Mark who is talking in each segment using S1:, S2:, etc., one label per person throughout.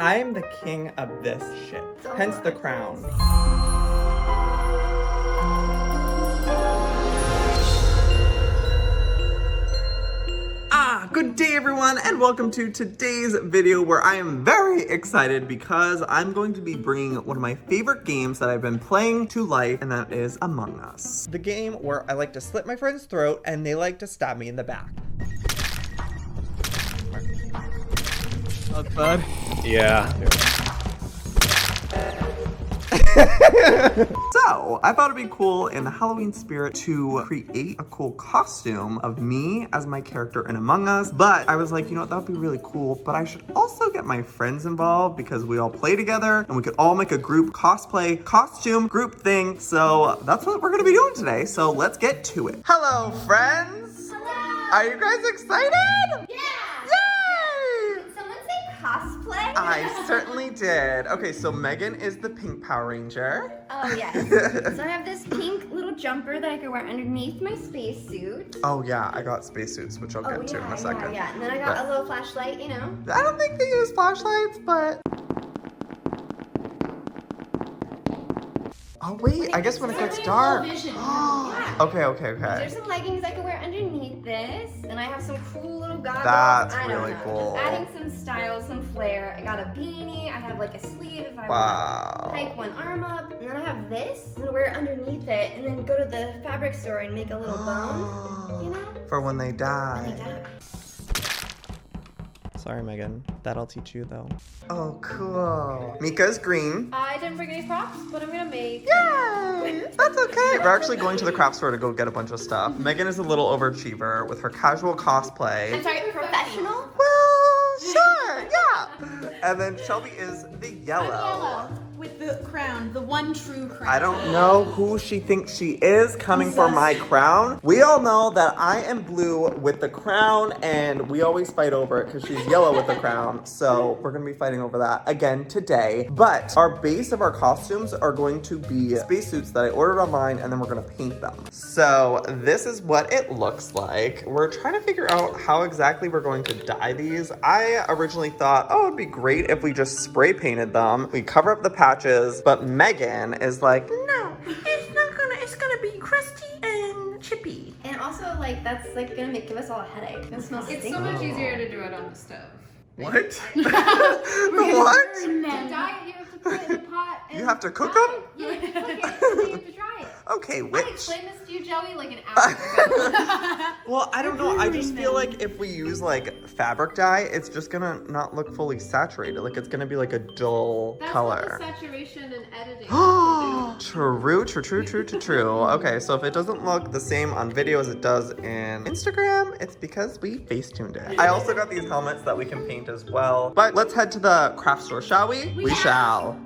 S1: I am the king of this shit. Hence the crown. Good day everyone, and welcome to today's video where I am very excited because I'm going to be bringing one of my favorite games that I've been playing to life, and that is Among Us. The game where I like to slit my friend's throat and they like to stab me in the back. Bud?
S2: Yeah.
S1: So, I thought it'd be cool in the Halloween spirit to create a cool costume of me as my character in Among Us, but I was like, you know what, that would be really cool, but I should also get my friends involved because we all play together and we could all make a group cosplay, costume, group thing, so that's what we're gonna be doing today, so let's get to it. Hello, friends!
S3: Hello!
S1: Are you guys excited?
S3: Yeah!
S1: Yay!
S3: Did someone say cosplay?
S1: I certainly did. Okay, so Megan is the pink Power Ranger.
S3: Oh, yes. So I have this pink little jumper that I can wear underneath my spacesuit.
S1: Oh yeah, I got spacesuits, which I'll get to in a second.
S3: Yeah. And then I got a little flashlight, you know.
S1: I don't think they use flashlights, but... Oh wait, I guess when it gets dark.
S3: Yeah.
S1: Okay.
S3: There's some leggings I can wear underneath this. And I have some cool little goggles.
S1: That's
S3: I don't
S1: really
S3: know.
S1: cool.
S3: Just adding some style, some flair. I got a beanie. I have like a sleeve if I
S1: Wow.
S3: want to hike one arm up. And then I have this. I'm gonna wear it underneath it and then go to the fabric store and make a little bone, you know?
S1: For when they
S3: When
S1: die.
S3: they die.
S1: Sorry, Megan. That'll teach you though. Oh, cool. Mika's green.
S4: I didn't bring any props, but I'm gonna make.
S1: Yay! That's okay. We're actually going to the craft store to go get a bunch of stuff. Megan is a little overachiever with her casual cosplay.
S3: I'm sorry, professional?
S1: Well, sure, yeah. And then Shelby is the yellow.
S4: Yellow with the crown, the one true crown.
S1: I don't know who she thinks she is coming for my crown. We all know that I am blue with the crown and we always fight over it because she's yellow with the crown. So we're gonna be fighting over that again today. But our base of our costumes are going to be spacesuits that I ordered online and then we're gonna paint them. So this is what it looks like. We're trying to figure out how exactly we're going to dye these. I originally thought, oh, it'd be great if we just spray painted them. We cover up the patches, but Megan is like, no, it's gonna be crusty and chippy.
S3: And also, like, that's like gonna give us all a headache. It smells
S4: It's
S3: stinky.
S4: so much easier to do it on the stove.
S1: What?
S3: Burn
S1: What?
S3: them.
S4: To dye it, you have to put it in a pot. And
S1: You have to cook
S4: dye
S1: them?
S4: it. Yeah, you have to cook it, and then you have to dry it.
S1: Okay,
S4: I
S1: which?
S4: explained this to you, Joey, like an hour ago.
S1: Well, I don't know. I just feel like if we use like fabric dye, it's just gonna not look fully saturated. Like it's gonna be like a dull
S4: That's
S1: color.
S4: what the saturation and editing.
S1: True. Okay, so if it doesn't look the same on video as it does in Instagram, it's because we facetuned it. I also got these helmets that we can paint as well. But let's head to the craft store, shall we? We shall.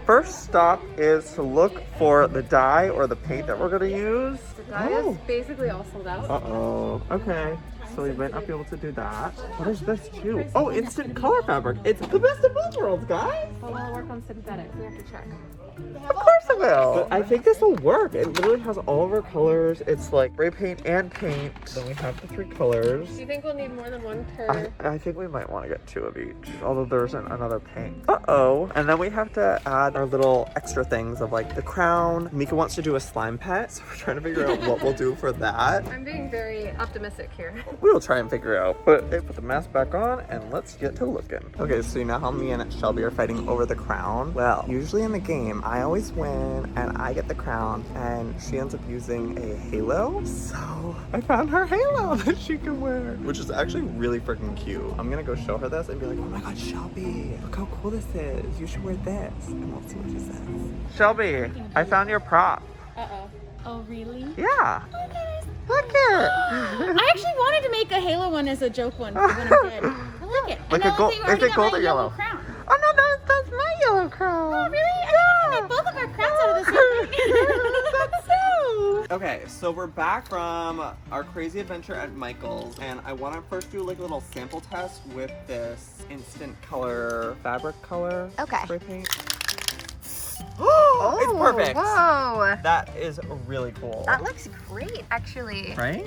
S1: First stop is to look for the dye or the paint that we're gonna use.
S4: The dye is basically all sold out.
S1: Uh-oh. Okay. So we might not be able to do that. What is this too? Oh, instant color fabric. It's the best of both worlds, guys.
S4: But we'll work on synthetic. We have to check.
S1: Of course it will. But I think this will work. It literally has all of our colors. It's like spray paint and paint. Then we have the 3 colors.
S4: Do you think we'll need more than one per?
S1: I think we might want to get 2 of each, although there isn't another paint. Uh-oh. And then we have to add our little extra things of like the crown. Mika wants to do a slime pet, so we're trying to figure out what we'll do for that.
S4: I'm being very optimistic here.
S1: We'll try and figure out. Put the mask back on and let's get to looking. Okay, so you know how me and Shelby are fighting over the crown? Well, usually in the game, I always win and I get the crown and she ends up using a halo. So I found her halo that she can wear, which is actually really freaking cute. I'm gonna go show her this and be like, oh my God, Shelby, look how cool this is. You should wear this. And we'll see what she says. Shelby, I found your prop.
S4: Uh-oh. Oh, really?
S1: Yeah. Look it.
S4: I actually wanted to make a Halo one as a joke one for when I'm dead. I like it.
S1: Like
S4: And
S1: a gold,
S4: you already
S1: is it
S4: got
S1: gold
S4: my
S1: or yellow?
S4: Crown.
S1: Oh no, that's my yellow crown.
S4: Oh, really? I thought we made both of our crowns out of the same thing.
S1: That's so. Okay, so we're back from our crazy adventure at Michael's, and I want to first do like a little sample test with this instant color fabric color spray paint.
S3: Oh,
S1: it's perfect.
S3: Whoa.
S1: That is really cool.
S3: That looks great, actually.
S1: Right?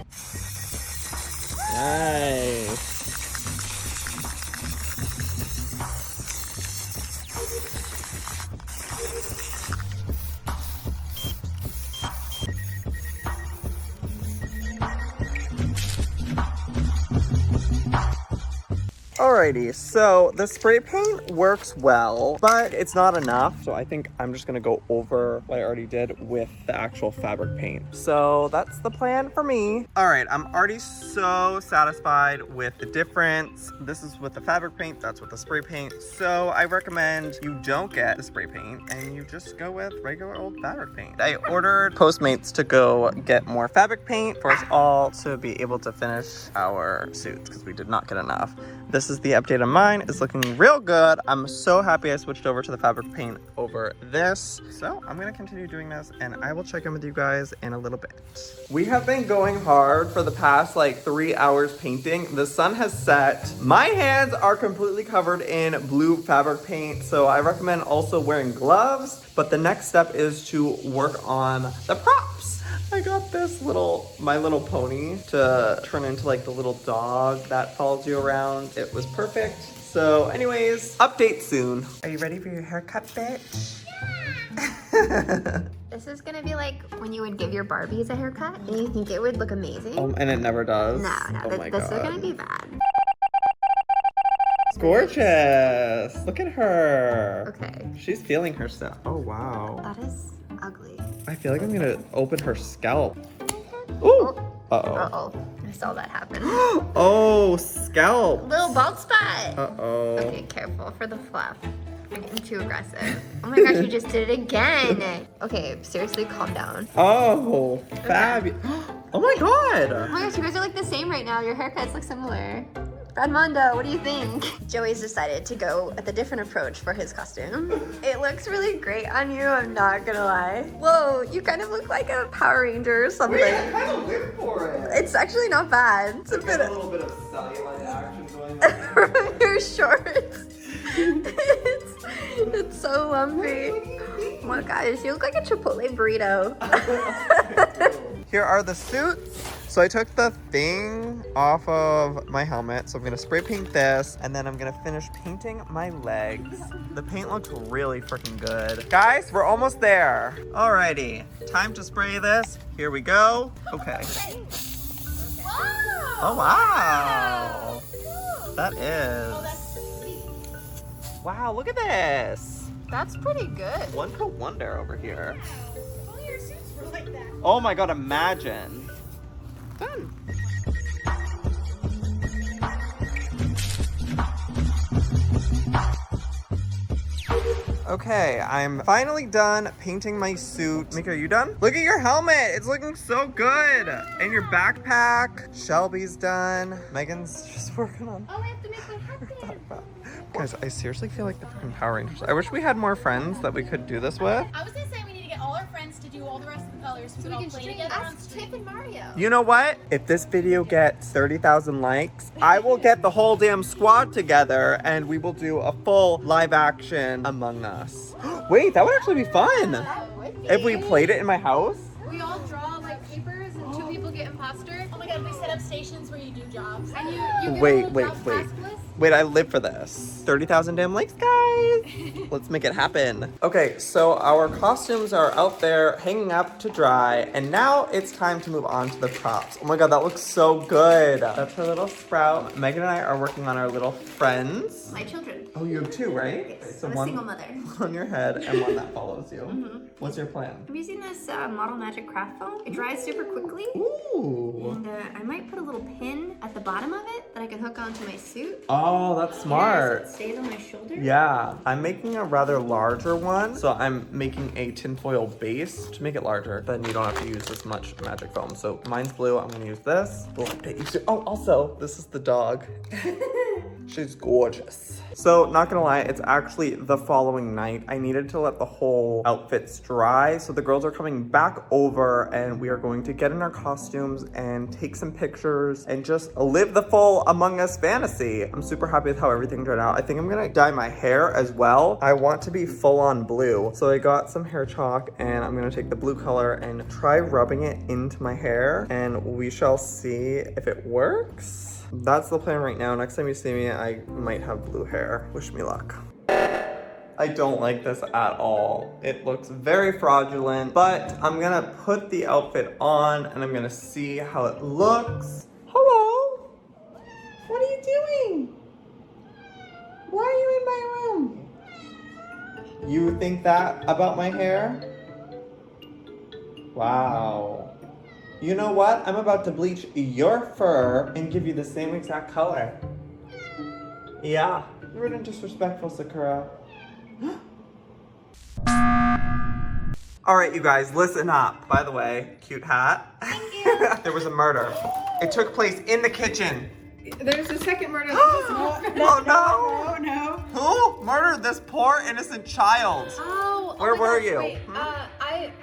S1: Nice. Alrighty, so the spray paint works well, but it's not enough. So I think I'm just gonna go over what I already did with the actual fabric paint. So that's the plan for me. All right, I'm already so satisfied with the difference. This is with the fabric paint, that's with the spray paint. So I recommend you don't get the spray paint and you just go with regular old fabric paint. I ordered Postmates to go get more fabric paint for us all to be able to finish our suits because we did not get enough. This is the update on mine. It's looking real good. I'm so happy I switched over to the fabric paint over this. So I'm gonna continue doing this and I will check in with you guys in a little bit. We have been going hard for the past like 3 hours painting. The sun has set. My hands are completely covered in blue fabric paint. So I recommend also wearing gloves. But the next step is to work on the props. I got this My Little Pony to turn into like the little dog that follows you around. It was perfect. So anyways, update soon. Are you ready for your haircut, bitch? Yeah.
S3: This is gonna be like when you would give your Barbies a haircut and you think it would look amazing.
S1: And it never does.
S3: No,
S1: Oh my
S3: this
S1: God.
S3: is gonna be bad.
S1: Gorgeous. Look at her.
S3: Okay.
S1: She's feeling herself. Oh, wow.
S3: That is ugly.
S1: I feel like I'm gonna open her scalp. Ooh. Uh-oh.
S3: Uh-oh. I saw that happen.
S1: Oh, scalp.
S3: Little bald spot.
S1: Uh-oh.
S3: Okay, careful for the fluff. You're getting too aggressive. Oh my gosh, you just did it again. Okay, seriously, calm down.
S1: Oh, fabulous. Oh my God.
S3: Oh my gosh, you guys are like the same right now. Your haircuts look similar. Bradmondo, what do you think? Joey's decided to go with a different approach for his costume. It looks really great on you, I'm not gonna lie. Whoa, you kind of look like a Power Ranger or something.
S1: Wait, I kind of live for it.
S3: It's actually not bad. It's a bit
S1: a little bit of cellulite action going on.
S3: from your shorts. It's so lumpy. Oh my gosh, you look like a Chipotle burrito.
S1: Here are the suits. So I took the thing off of my helmet. So I'm gonna spray paint this and then I'm gonna finish painting my legs. The paint looks really freaking good. Guys, we're almost there. Alrighty, time to spray this. Here we go. Okay. Oh, wow. That is. Wow, look at this.
S4: That's pretty good.
S1: One coat wonder over here.
S4: All your suits were like that.
S1: Oh my God, imagine. Done. Okay, I'm finally done painting my suit. Mika, are you done? Look at your helmet. It's looking so good. And your backpack. Shelby's done. Megan's just working on.
S4: Oh, I have to make my hat pin.
S1: Guys, I seriously feel like the freaking Power Rangers. I wish we had more friends that we could do this with.
S4: I was gonna say we need to get all our friends to do all the rest of the colors so we can all play together on stream.
S3: Tip and Mario.
S1: You know what? If this video gets 30,000 likes, I will get the whole damn squad together and we will do a full live action Among Us. Wait, that would actually be fun. If we played it in my house.
S4: We all draw like papers and 2 people get imposter. Oh my God, we set up stations where you do jobs. And you get
S1: Wait,
S4: a little
S1: wait,
S4: task
S1: wait.
S4: list.
S1: Wait, I live for this. 30,000 damn likes, guys. Let's make it happen. Okay, so our costumes are out there hanging up to dry, and now it's time to move on to the props. Oh my God, that looks so good. That's our little Sprout. Megan and I are working on our little friends.
S3: My children.
S1: Oh, you have 2, right?
S3: Yes,
S1: So
S3: I'm a single mother.
S1: on your head and one that follows you. What's your plan?
S3: I'm using this Model Magic craft foam. It dries super quickly.
S1: Ooh.
S3: And I might put a little pin at the bottom of it that I can hook onto my suit.
S1: Oh, that's smart.
S3: Yeah, so it stays on my shoulder.
S1: Yeah, I'm making a rather larger one, so I'm making a tinfoil base to make it larger. Then you don't have to use this much magic foam. So mine's blue, I'm gonna use this. We'll update you soon. Oh, also, this is the dog. She's gorgeous. So, not gonna lie, it's actually the following night. I needed to let the whole outfits dry, so the girls are coming back over and we are going to get in our costumes and take some pictures and just live the full Among Us fantasy. I'm super happy with how everything turned out. I think I'm gonna dye my hair as well. I want to be full on blue. So I got some hair chalk and I'm gonna take the blue color and try rubbing it into my hair and we shall see if it works. That's the plan right now. Next time you see me, I might have blue hair. Wish me luck. I don't like this at all. It looks very fraudulent, but I'm gonna put the outfit on and I'm gonna see how it looks. Hello? What are you doing? You think that about my hair? Wow. You know what? I'm about to bleach your fur and give you the same exact color. Yeah. Rude and disrespectful, Sakura. Alright, you guys, listen up. By the way, cute hat.
S3: Thank you.
S1: There was a murder. It took place in the kitchen.
S2: There's a second murder.
S1: Oh no!
S2: Oh no.
S1: Who murdered this poor innocent child?
S4: Oh,
S1: Where
S4: my
S1: were
S4: gosh,
S1: you?
S4: Wait,
S1: Hmm?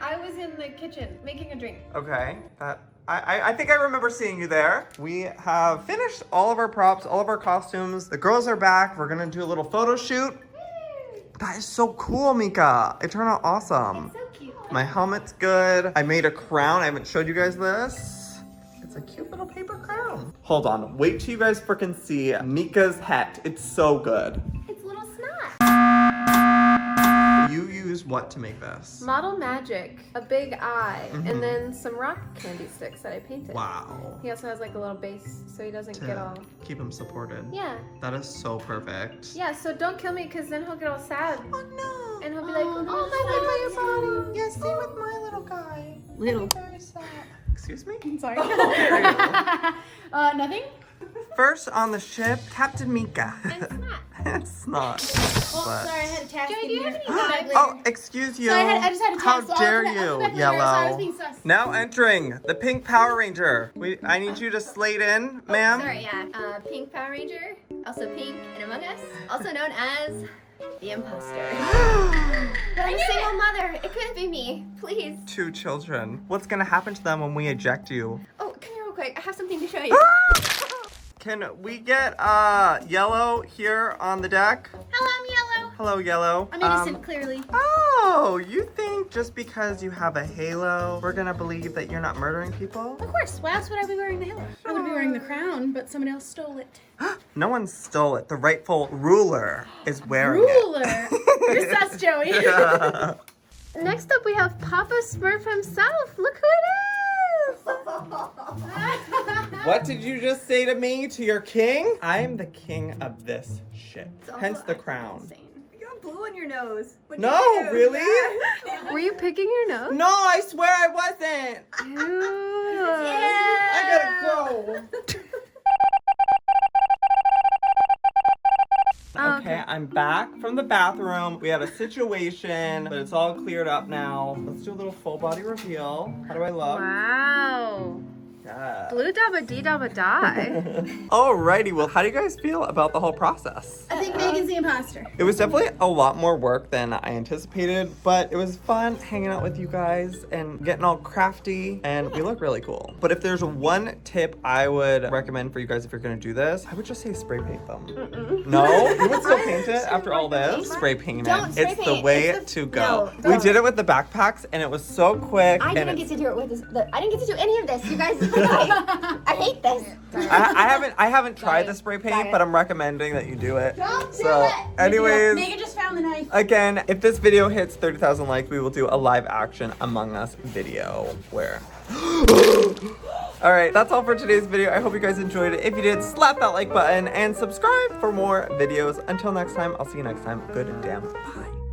S4: I was in the kitchen making a drink.
S1: Okay, I think I remember seeing you there. We have finished all of our props, all of our costumes. The girls are back. We're gonna do a little photo shoot. That is so cool, Mika. It turned out awesome.
S3: So cute.
S1: My helmet's good. I made a crown. I haven't showed you guys this. It's a cute little paper crown. Hold on. Wait till you guys freaking see Mika's hat. It's so good.
S3: It's little snot.
S1: You used what to make this?
S4: Model Magic, a big eye,
S1: Mhm.
S4: and then some rock candy sticks that I painted.
S1: Wow.
S4: He also has like a little base so he doesn't get all.
S1: To keep him supported.
S4: Yeah.
S1: That is so perfect.
S4: Yeah, so don't kill me because then he'll get all sad.
S1: Oh no.
S4: And he'll be like, oh,
S1: my little body. Yeah, same with my little guy.
S2: Little.
S1: Very sad. Excuse me?
S2: Sorry.
S4: Nothing?
S1: First on the ship, Captain Mika.
S4: And snot.
S1: It's not.
S2: Oh,
S1: but-
S2: sorry, I had a task.
S4: Joey,
S2: in
S4: do you
S2: here.
S4: have any time?
S1: Oh, excuse you.
S2: Sorry, I just had a
S1: How
S2: task. So
S1: dare
S2: I was
S1: you,
S2: back later, so I was being
S1: Yellow?
S2: sus.
S1: Now entering the Pink Power Ranger. I need you to slate in, ma'am.
S3: Sorry, yeah. Pink Power Ranger, also pink and Among Us, also known as the Imposter. But I'm a single mother. It couldn't be me. Please.
S1: 2 children. What's gonna happen to them when we eject you?
S3: Oh, come here real quick. I have something to show you.
S1: Can we get Yellow here on the deck?
S3: Hello, I'm Yellow.
S1: Hello, Yellow.
S2: I'm innocent, clearly.
S1: Oh, you think just because you have a halo, we're gonna believe that you're not murdering people?
S2: Of course. Why else would I be wearing the halo? I would be wearing the crown, but someone else stole it.
S1: No one stole it. The rightful ruler is wearing
S2: Ruler. You're sus, Joey.
S1: it.
S4: Next up, we have Papa Smurf himself. Look who it is!
S1: What did you just say to me, to your king? I am the king of this ship. Hence the crown.
S3: You got blue on your nose. What'd
S1: No,
S3: you do?
S1: really?
S4: Were you picking your nose?
S1: No, I swear I wasn't.
S4: Ew.
S1: I gotta go.
S4: Oh,
S1: Okay, I'm back from the bathroom. We had a situation, but it's all cleared up now. Let's do a little full body reveal. How do I look?
S4: Wow.
S1: Yeah.
S4: Blue dabba dee dabba die.
S1: Alrighty, well, how do you guys feel about the whole process?
S2: I think Megan's the imposter.
S1: It was definitely a lot more work than I anticipated, but it was fun hanging out with you guys and getting all crafty, and we look really cool. But if there's one tip I would recommend for you guys if you're gonna do this, I would just say spray paint them. No? You would still paint it after all this? Spray paint it.
S3: Don't spray
S1: It's the
S3: paint.
S1: way
S3: It's the-
S1: to go.
S3: No,
S1: We
S3: don't.
S1: did it with the backpacks, and it was so quick.
S3: I
S1: and
S3: didn't
S1: it's-
S3: get to do it with this. I didn't get to do any of this. You guys, I hate this.
S1: I haven't tried the spray
S3: Got
S1: paint,
S3: it.
S1: but I'm recommending that you do it.
S2: Don't do
S1: So,
S2: it.
S1: anyways,
S2: Megan just found the knife.
S1: again, if this video hits 30,000 likes, we will do a live action Among Us video where. Alright, that's all for today's video. I hope you guys enjoyed it. If you did, slap that like button and subscribe for more videos. Until next time, I'll see you next time. Good damn bye.